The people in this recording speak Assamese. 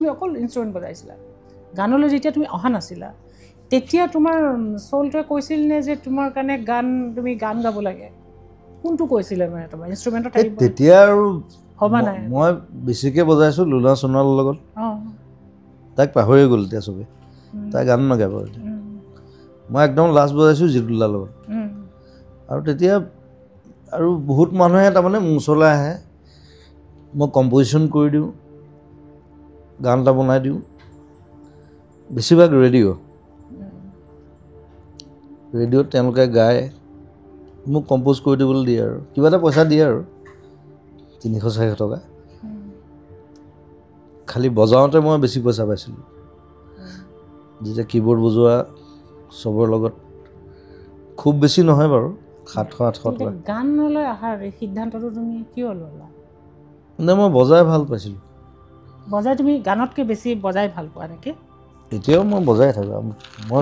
তুমি অকল ইনষ্ট্ৰুমেণ্ট বজাইছিলা গানলৈ যেতিয়া তুমি অহা নাছিলা তেতিয়া তোমাৰ চলটোৱে কৈছিল নে যে তোমাৰ কাৰণে তুমি গান গাব লাগে কোনটো কৈছিলে মানে তোমাৰ ইনষ্ট্ৰুমেণ্টৰ টাইপ তেতিয়া আৰু হবা নাই মই বেছিকৈ বজাইছোঁ লুনা সোণালৰ লগত তাক পাহৰি গ'ল এতিয়া চবেই তাই গান নাগাব মই একদম লাষ্ট বজাইছোঁ জিতুলাৰ লগত আৰু তেতিয়া আৰু বহুত মানুহে তাৰমানে মোৰ ওচৰলৈ আহে মই কম্প'জিশ্যন কৰি দিওঁ গান এটা বনাই দিওঁ বেছিভাগ ৰেডিঅ'ত তেওঁলোকে গায় মোক কম্প'জ কৰি দিবলৈ দিয়ে আৰু কিবা এটা পইচা দিয়ে আৰু 300-400 টকা খালি বজাওঁতে মই বেছি পইচা পাইছিলোঁ যেতিয়া কিবৰ্ড বজোৱা চবৰ লগত খুব বেছি নহয় বাৰু 700-800 টকা গানলৈ অহাৰ সিদ্ধান্তটো তুমি কিয় ল'লা মই বজাই ভাল পাইছিলোঁ বজাই তুমি গানতকৈ বেছি বজাই ভাল পোৱা নেকি এতিয়াও মই বজাই থাকোঁ মই